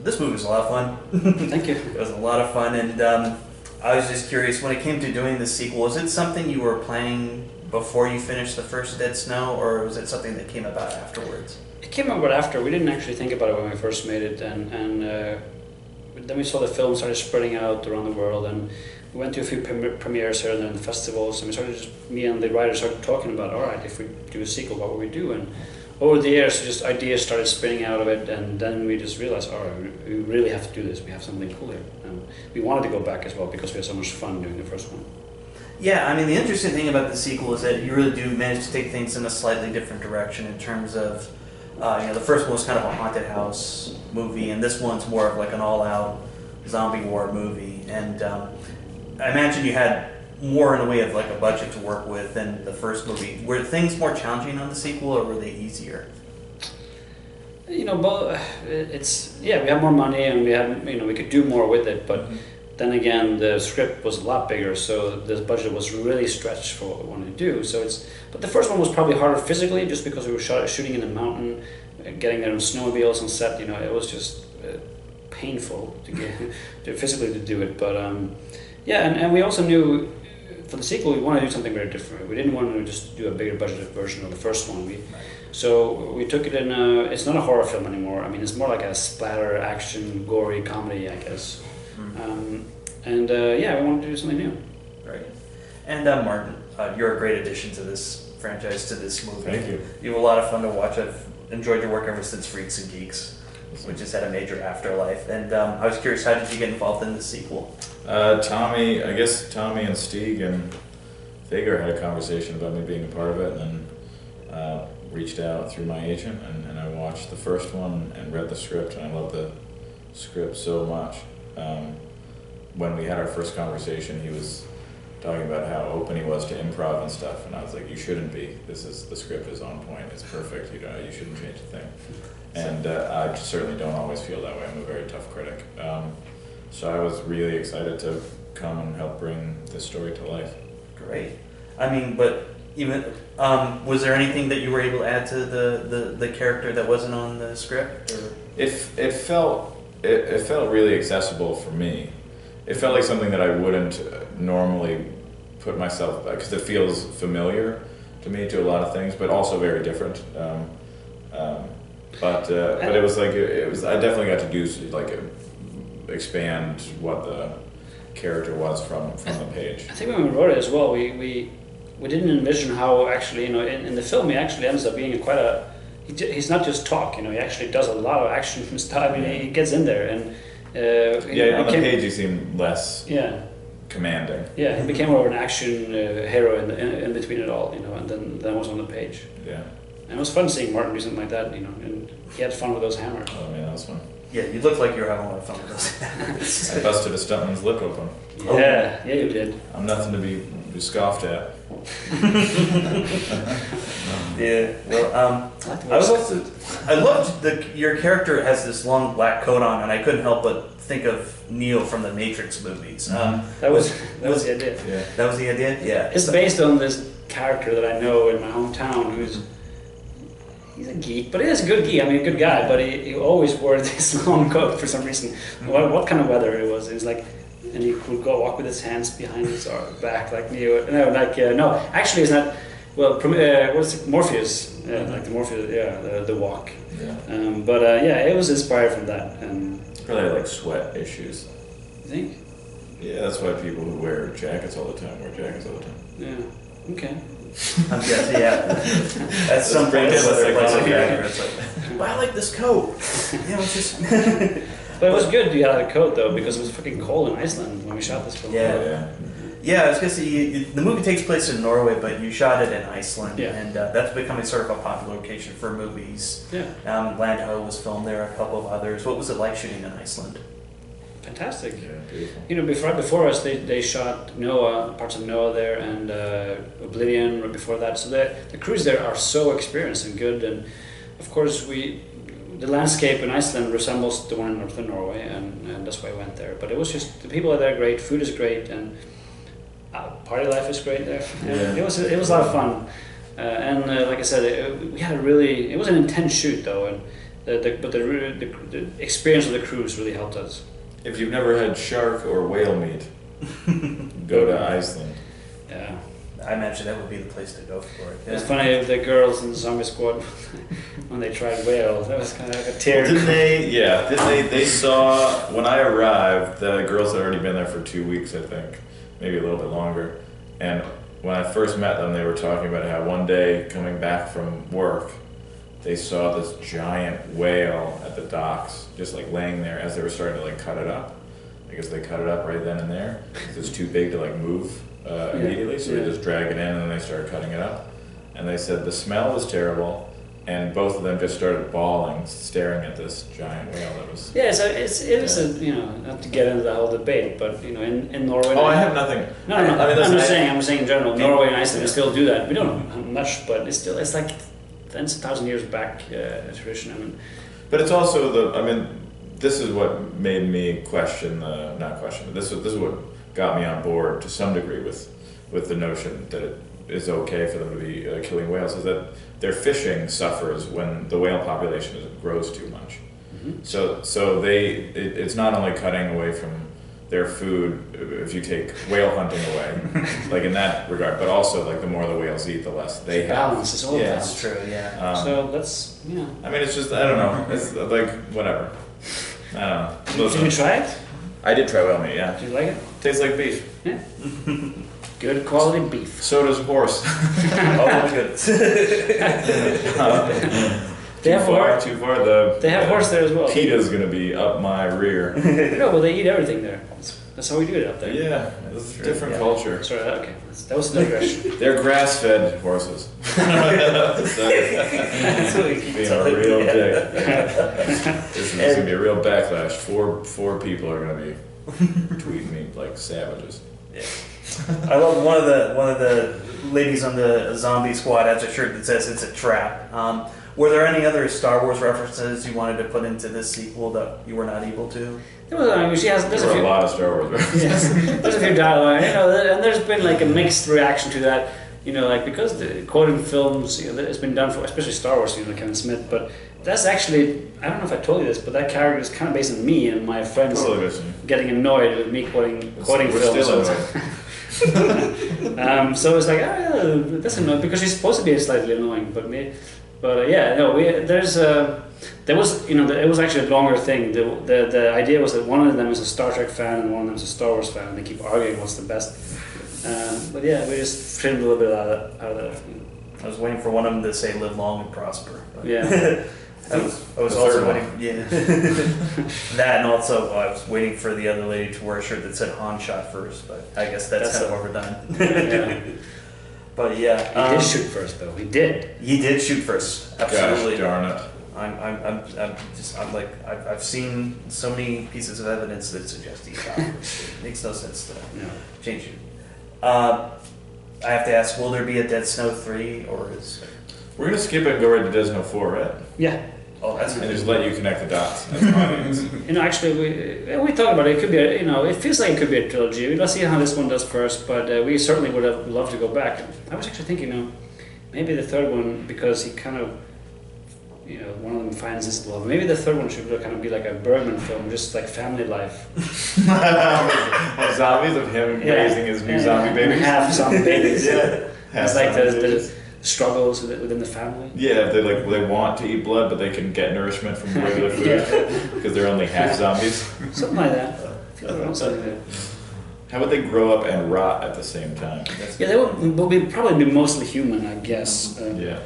this movie was a lot of fun. Thank you. It was a lot of fun, and I was just curious, when it came to doing the sequel, was it something you were planning before you finished the first Dead Snow, or was it something that came about afterwards? It came about after. We didn't actually think about it when we first made it, and then we saw the film started spreading out around the world, and we went to a few premieres here and there in the festivals, and we started me and the writer started talking about, all right, if we do a sequel, what would we do? And over the years, just ideas started spinning out of it, and then we just realized, all right, we really have to do this. We have something cool here. And we wanted to go back as well because we had so much fun doing the first one. Yeah, I mean, the interesting thing about the sequel is that you really do manage to take things in a slightly different direction in terms of, the first one was kind of a haunted house movie, and this one's more of like an all-out zombie war movie. And I imagine you had more in the way of like a budget to work with than the first movie. Were things more challenging on the sequel, or were they easier? Both. We have more money and we could do more with it, but then again, the script was a lot bigger, so the budget was really stretched for what we wanted to do. But the first one was probably harder physically, just because we were shooting in a mountain, getting there on snowmobiles on set. It was just painful to get physically to do it. But and we also knew for the sequel we wanted to do something very different. We didn't want to just do a bigger budgeted version of the first one. So we took it in it's not a horror film anymore. I mean, it's more like a splatter, action, gory comedy, I guess. We wanted to do something new. Right. And Martin, you're a great addition to this franchise, to this movie. Thank you. You have a lot of fun to watch. I've enjoyed your work ever since Freaks and Geeks, which has had a major afterlife. And I was curious, how did you get involved in the sequel? Tommy and Stieg and Fager had a conversation about me being a part of it, and then reached out through my agent, and I watched the first one and read the script, and I loved the script so much. When we had our first conversation, he was talking about how open he was to improv and stuff, and I was like, you shouldn't be. The script is on point, it's perfect, you shouldn't change a thing. And I certainly don't always feel that way. I'm a very tough critic. So I was really excited to come and help bring this story to life. Great. I mean, but even was there anything that you were able to add to the character that wasn't on the script? Or? It felt really accessible for me. It felt like something that I wouldn't normally put myself, because it feels familiar to me to a lot of things, but also very different. But it was like I definitely got to do expand what the character was from the page. I think when we wrote it as well, we didn't envision how actually in the film he actually ends up being he's not just talk, he actually does a lot of action stuff. I mean, he gets in there and on the page he seemed less commanding. Yeah, he became more of an action hero in between it all, and then that was on the page. Yeah. And it was fun seeing Martin do something like that, and he had fun with those hammers. Oh man, that was fun. Yeah, you looked like you were having a lot of fun with those hammers. I busted a stuntman's lip open. Yeah, you did. I'm nothing to be scoffed at. Yeah, well, I loved your character has this long black coat on, and I couldn't help but think of Neo from the Matrix movies. That was the idea. Yeah. That was the idea? Yeah. It's based on this character that I know in my hometown he's a geek, but he is a good geek. I mean, a good guy, but he always wore this long coat for some reason. What kind of weather it was? It was like, and he would go walk with his hands behind his back like Neo. No, actually it's not. Well, what's it? Morpheus? Yeah, like the Morpheus. Yeah, the walk. Yeah. It was inspired from that. And probably like sweat issues. You think? Yeah, that's why people who wear jackets all the time wear jackets all the time. Yeah. Okay. I'm guessing, yeah. That's some point it's like, well, I like this coat. It's just. But it was good you had a coat though, because it was fucking cold in Iceland when we shot this film. Yeah, I was gonna say the movie takes place in Norway, but you shot it in Iceland, and that's becoming sort of a popular location for movies. Yeah. Land Ho was filmed there, a couple of others. What was it like shooting in Iceland? Fantastic. Yeah, beautiful. Before us, they shot Noah, parts of Noah there, and Oblivion right before that. So the crews there are so experienced and good, and of course the landscape in Iceland resembles the one in northern Norway, and that's why I went there. But it was just, the people are there great, food is great, and party life is great there. Yeah. It was a lot of fun. Like I said, we had it was an intense shoot though, and the experience of the cruise really helped us. If you've never had shark or whale meat, go to Iceland. Yeah. I imagine that would be the place to go for it. It's funny, the girls in the zombie squad, when they tried whale, that was kind of like a tear. Well, didn't they? Yeah. Didn't they? They saw when I arrived. The girls had already been there for 2 weeks, I think, maybe a little bit longer. And when I first met them, they were talking about how one day coming back from work, they saw this giant whale at the docks, just like laying there as they were starting to like cut it up. I guess they cut it up right then and there because it's too big to like move immediately. So they just drag it in and then they started cutting it up. And they said the smell was terrible, and both of them just started bawling, staring at this giant whale that was. Yeah, so it is a, you know, not to get into the whole debate, but you know, in Norway. Oh, I have nothing. No, I mean, I'm just saying in general, Norway and Iceland we still do that. We don't have much, but it's still, it's like that's 1,000 years back tradition. I mean, but it's also this is what made me question this is what got me on board to some degree with the notion that it is okay for them to be killing whales, is that their fishing suffers when the whale population grows too much. Mm-hmm. So it's not only cutting away from their food if you take whale hunting away, like in that regard, but also like the more the whales eat, the less they have. Balance, it's all balance. That's true, yeah. So that's, you know. I mean, it's just, I don't know, it's like, whatever. I don't know. Did you try it? I did try whale meat, yeah. Did you like it? Tastes like beef. Yeah. Good quality beef. So does horse. Oh my goodness. They have horse. Too far. They have horse there as well. PETA's gonna be up my rear. No, well, they eat everything there. That's how we do it up there. Yeah, it's a different culture. Sorry, okay. That was a digression. They're grass-fed horses. That's what we keep Being a telling real you. dick. This is gonna be a real backlash. Four people are gonna be tweeting me like savages. Yeah. I love one of the ladies on the zombie squad has a shirt that says "It's a trap." Were there any other Star Wars references you wanted to put into this sequel that you were not able to? There was, I mean, there's a lot of Star Wars references. Yes, there's a few dialogue, you know, and there's been like a mixed reaction to that, you know, like because the quoting films, you know, it's been done for, especially Star Wars, you know, Kevin Smith, but that's actually, I don't know if I told you this, but that character is kind of based on me and my friends getting annoyed with me quoting films. Still annoyed. So it's like, that's annoying because he's supposed to be slightly annoying, but there was, you know, it was actually a longer thing. The idea was that one of them is a Star Trek fan and one of them is a Star Wars fan, and they keep arguing what's the best. But yeah, we just trimmed a little bit out of that. You know. I was waiting for one of them to say "Live long and prosper." But Yeah. I was also waiting. Yeah. That, and also I was waiting for the other lady to wear a shirt that said "Han shot first," but I guess that's kind of overdone. Yeah. But yeah, He did shoot first, though. He did. He did shoot first. Absolutely. Gosh darn it. I've seen so many pieces of evidence that suggest he shot first. It makes no sense to change it. I have to ask, will there be a Dead Snow 3 or is? We're gonna skip it and go right to Dead Snow 4, right? Yeah. Oh, that's and just let you connect the dots. As an audience. You know, actually, we thought about it. It could be, it feels like it could be a trilogy. Let's see how this one does first, but we certainly would have loved to go back. I was actually thinking, maybe the third one, because he kind of, one of them finds his love. Maybe the third one should kind of be like a Bergman film, just like family life. Zombies of him raising his new zombie babies. Half zombie babies. Yeah. It's like the struggles within the family. Yeah, they want to eat blood, but they can get nourishment from regular food because they're only half zombies. Something like that. I feel like something like that. How would they grow up and rot at the same time? Yeah, they will probably be mostly human, I guess. Yeah,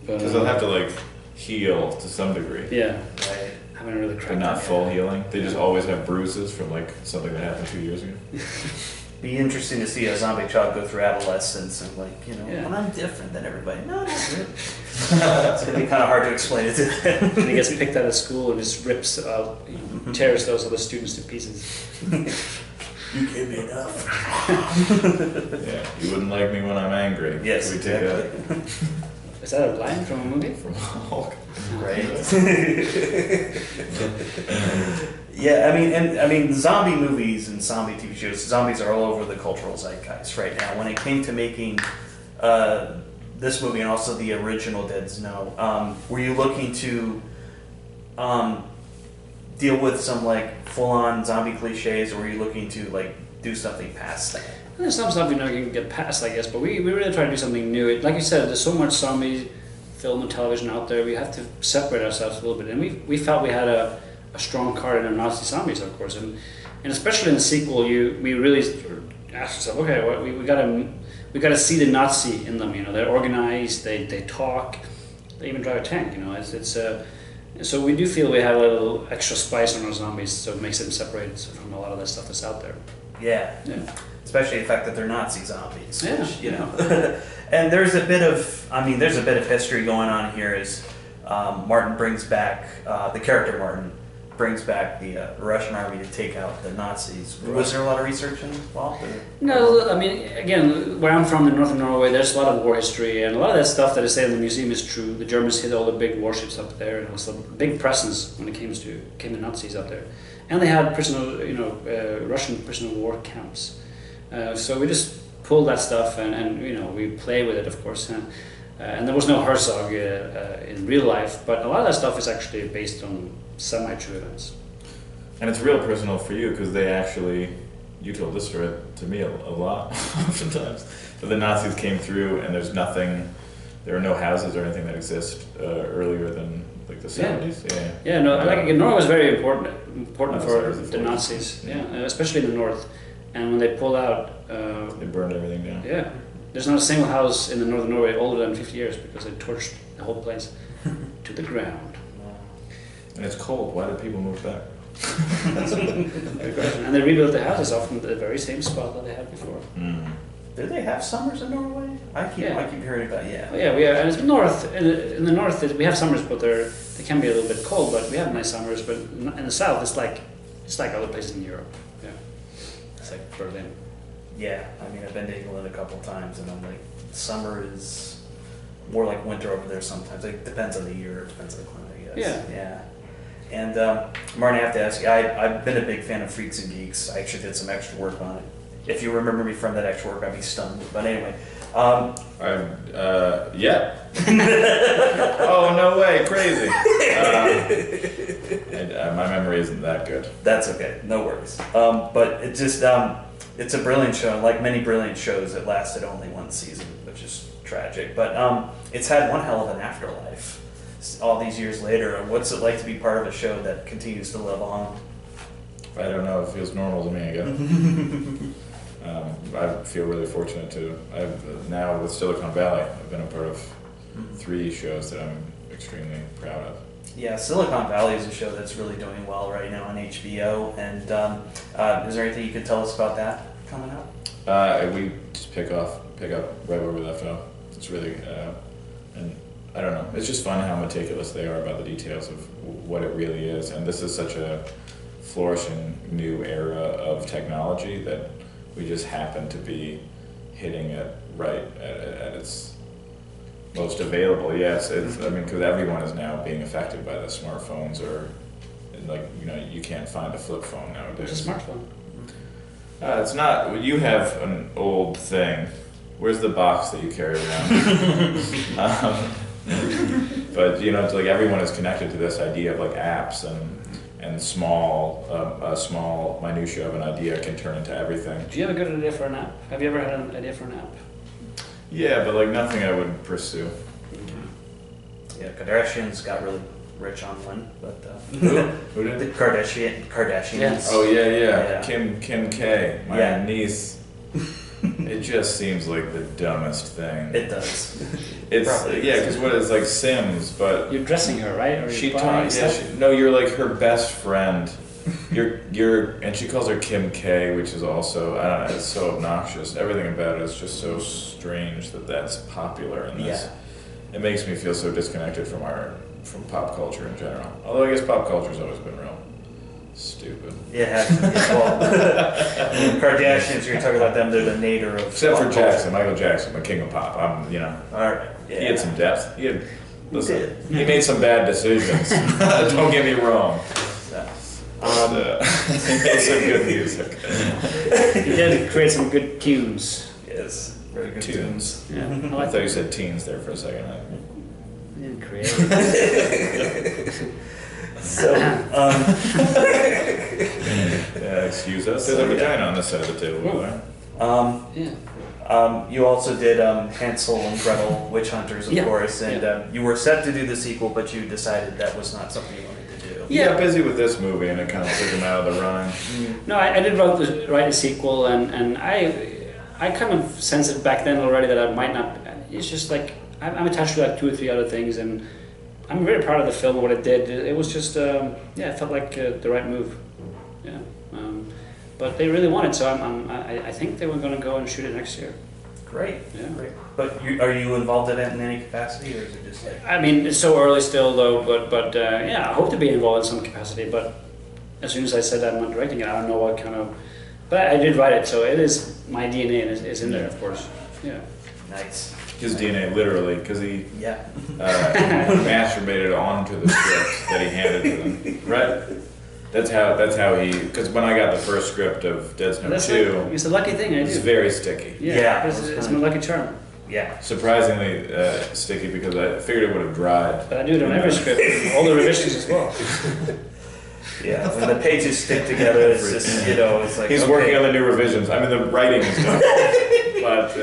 because they'll have to heal to some degree. Yeah, I haven't really cracked. They're not full healing. They just always have bruises from something that happened 2 years ago. Be interesting to see a zombie child go through adolescence and well, I'm different than everybody. No, that's it. It's gonna be kind of hard to explain it to them. And he gets picked out of school and just rips out, tears those other students to pieces. You gave me enough. Yeah, you wouldn't like me when I'm angry. Yes, exactly. Is that a line from a movie? From Hulk. Right. Yeah, I mean, zombie movies and zombie TV shows, zombies are all over the cultural zeitgeist right now. When it came to making this movie and also the original Dead Snow, were you looking to deal with some like full-on zombie cliches, or are you looking to like do something past that? There's some stuff you can get past, I guess, but we really try to do something new. Like you said, there's so much zombie film and television out there. We have to separate ourselves a little bit, and we felt we had a strong card in the Nazi zombies, of course, and especially in the sequel, we really asked ourselves, okay, well, we gotta see the Nazi in them. They're organized, they talk, they even drive a tank. So we do feel we have a little extra spice on our zombies, so it makes them separate from a lot of that stuff that's out there. Yeah. Yeah. Especially the fact that they're Nazi zombies. Yeah. Which, and there's a bit of history going on here as Martin brings back, the character Martin brings back the Russian army to take out the Nazis. Was there a lot of research involved? No, I mean, again, where I'm from in northern Norway, there's a lot of war history, and a lot of that stuff that I say in the museum is true. The Germans hit all the big warships up there, and it was a big presence when it came to Nazis up there. And they had Russian prisoner of war camps. So we just pulled that stuff, and we play with it, of course. And there was no Herzog in real life, but a lot of that stuff is actually based on semi-true events. And it's real personal for you because you told this story to me a lot, oftentimes. But the Nazis came through, and there are no houses or anything that exist earlier than like the 70s. Yeah. Norway was very important for the Nazis. Yeah, especially in the north. And when they pulled out, they burned everything down. Yeah, there's not a single house in the northern Norway older than 50 years because they torched the whole place to the ground. And it's cold. Why did people move back? That's a good question. And they rebuilt the houses often at the very same spot that they had before. Mm. Do they have summers in Norway? I keep hearing about And it's north. In the north, we have summers, but they can be a little bit cold. But we have nice summers. But in the south, it's like other places in Europe. Yeah, it's like Berlin. Yeah, I mean, I've been to England a couple times, and I'm like, summer is more like winter over there sometimes. It depends on the year, it depends on the climate, I guess. Yeah. And Martin, I have to ask you, I've been a big fan of Freaks and Geeks. I actually did some extra work on it. If you remember me from that extra work, I'd be stunned. But anyway. Yeah. Oh, no way, crazy. My memory isn't that good. That's okay, no worries. But it just, it's a brilliant show. Like many brilliant shows, it lasted only one season, which is tragic. But it's had one hell of an afterlife all these years later. What's it like to be part of a show that continues to live on? I don't know, it feels normal to me, I guess. I feel really fortunate to. Now with Silicon Valley, I've been a part of 3 shows that I'm extremely proud of. Yeah, Silicon Valley is a show that's really doing well right now on HBO. And is there anything you could tell us about that coming up? We just pick up right where we left off. It's really, and I don't know, it's just fun how meticulous they are about the details of what it really is. And this is such a flourishing new era of technology that we just happen to be hitting it right at its most available. Yes, I mean, because everyone is now being affected by the smartphones, or you can't find a flip phone nowadays. It's a smartphone. It's not. You have an old thing. Where's the box that you carry around? But it's like everyone is connected to this idea of like apps and a small minutia of an idea can turn into everything. Do you have a good idea for an app? Have you ever had an idea for an app? Yeah, but like nothing I would pursue. Yeah, Kardashians got really rich on one, but Who did? the Kardashians. Yes. Oh yeah. Kim K, my niece. It just seems like the dumbest thing. It does. It's because what is like Sims, but You're dressing her, right? Or she you're buying talks. stuff? You're like her best friend. And she calls her Kim K, which is also, I don't know, it's so obnoxious. Everything about it is just so strange that that's popular in this. Yeah. It makes me feel so disconnected from pop culture in general. Although I guess pop culture's always been real stupid. It has to be. Well, Kardashians, you're talking about them, they're the nadir of Except for pop Jackson, culture. Michael Jackson, the king of pop. All right. Yeah. He had some depth. He did. made some bad decisions. Don't get me wrong. He made some good music. He did create some good tunes. Yes. Very good Tunes. Yeah. I thought you said teens there for a second. He didn't create it. So, Yeah, excuse us. There's a vagina on this side of the table, by the way. Yeah. you also did Hansel and Gretel, Witch Hunters, of Yeah. course, and you were set to do the sequel, but you decided that was not something you wanted to do. He got busy with this movie, and it kind of took him out of the running. No, I did write a sequel, and I kind of sensed it back then already that I might not. It's just like I'm attached to like 2 or 3 other things, and I'm very proud of the film and what it did. It was just it felt like the right move. Yeah, but they really wanted, so I think they were going to go and shoot it next year. Great. Yeah. Great. But are you involved in it in any capacity, or is it just like? I mean, it's so early still, though. But yeah, I hope to be involved in some capacity. But as soon as I said I'm not directing it, I don't know what kind of. But I did write it, so it is my DNA and it's in there, of course. Yeah. Nice. His DNA, literally, because he Yeah. masturbated onto the script that he handed to them. Right. That's how he. Because when I got the first script of Dead Note 2, It's a lucky thing I do. it's very sticky. Yeah, it's my lucky charm. Yeah. Surprisingly sticky because I figured it would have dried. But I do it on every script, all the revisions as well. Yeah. When the pages stick together, it's just it's like He's working on the new revisions. I mean, the writing is done. But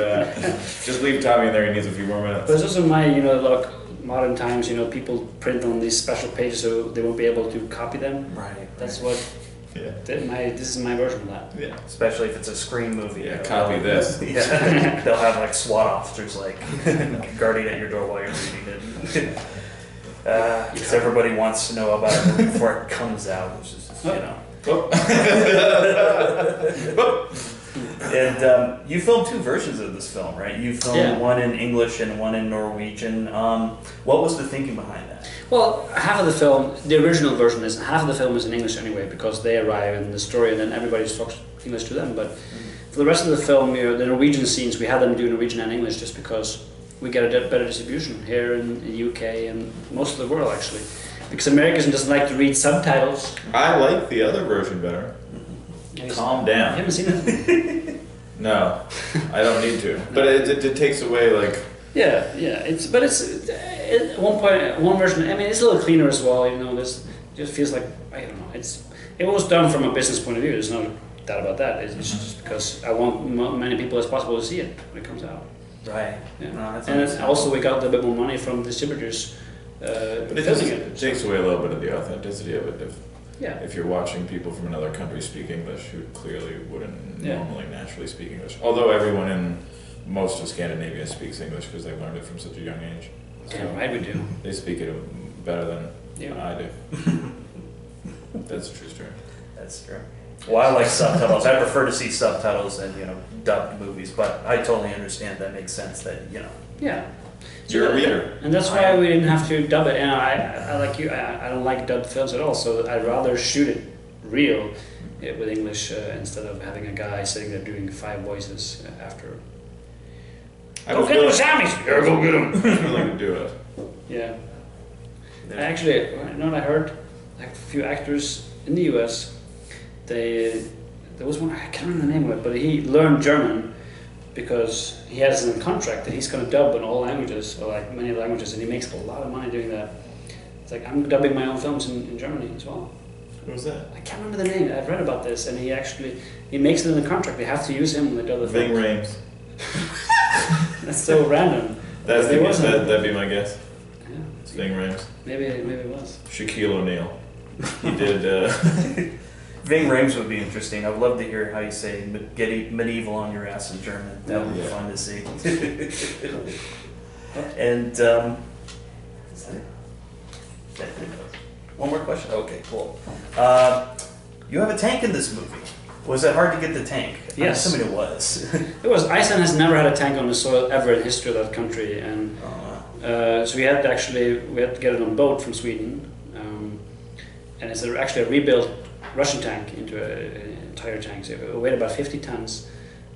just leave Tommy in there. He needs a few more minutes. But it's also my, like modern times, people print on these special pages so they won't be able to copy them. Right. That's what. Yeah. This is my version of that. Yeah. Especially if it's a Scream movie. Yeah. Copy this. Yeah. They'll have like SWAT officers like guarding at your door while you're reading it. Because everybody wants to know about it movie before it comes out, which is And you filmed 2 versions of this film, right? You filmed one in English and one in Norwegian. What was the thinking behind that? Well, half of the film, the original version is, half of the film is in English anyway, because they arrive in the story and then everybody talks English to them. But for the rest of the film, the Norwegian scenes, we had them do Norwegian and English just because we get a better distribution here in the UK and most of the world, actually. Because Americans doesn't like to read subtitles. I like the other version better. Calm down. You haven't seen it? No, I don't need to. But it takes away like. Yeah. It's at one version. I mean, it's a little cleaner as well. This just feels like I don't know. It was done from a business point of view. There's no doubt about that. It's just because I want many people as possible to see it when it comes out. Right. Yeah. No, that's and understandable. also we got a little bit more money from distributors. But it takes away a little bit of the authenticity of it. If you're watching people from another country speak English who clearly wouldn't normally naturally speak English. Although everyone in most of Scandinavia speaks English because they learned it from such a young age. So right, we do. They speak it better than I do. That's a true story. That's true. Well, I like subtitles. I prefer to see subtitles than dubbed movies, but I totally understand that makes sense that Yeah. You're a reader. And that's why we didn't have to dub it. And I like you. I don't like dubbed films at all. So I'd rather shoot it real with English instead of having a guy sitting there doing 5 voices after. Go get those Sammys! Yeah, go get them! I was willing to do it. Yeah. Actually, what I heard, like a few actors in the US, there was one, I can't remember the name of it, but he learned German because he has in a contract that he's going to dub in all languages, or like many languages, and he makes a lot of money doing that. It's like, I'm dubbing my own films in Germany as well. Who was that? I can't remember the name. I've read about this, and he makes it in the contract. They have to use him when they dub the Ving film. Rhames. That's so random. That'd be my guess. Yeah. It's Ving Rhames. Maybe it was. Shaquille O'Neal. He did. Ving Rhames would be interesting. I would love to hear how you say "get medieval on your ass" in German. That would be fun to see. And one more question. Okay, cool. You have a tank in this movie. Was it hard to get the tank? Yes. I'm assuming it was. It was. Iceland has never had a tank on the soil ever in history of that country, and so we had to get it on boat from Sweden, and it's actually a rebuilt Russian tank into an entire tank. So it weighed about 50 tons,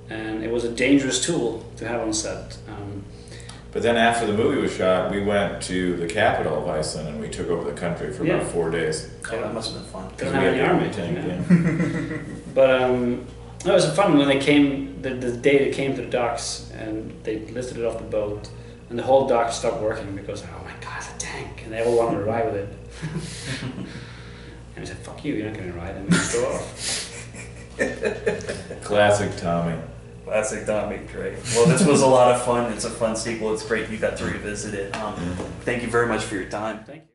and it was a dangerous tool to have on set. But then after the movie was shot, we went to the capital of Iceland and we took over the country for about 4 days. Oh, that must have been fun. Don't We have had any the army. tank, Yeah. But it was fun when they came, the day they came to the docks and they lifted it off the boat and the whole dock stopped working because, oh my god, it's a tank, and they all wanted to ride with it. And he said, "Fuck you, you're not going to ride." And we just drove off. Classic Tommy. Classic Downey, great. Well, this was a lot of fun. It's a fun sequel. It's great you got to revisit it. Thank you very much for your time. Thank you.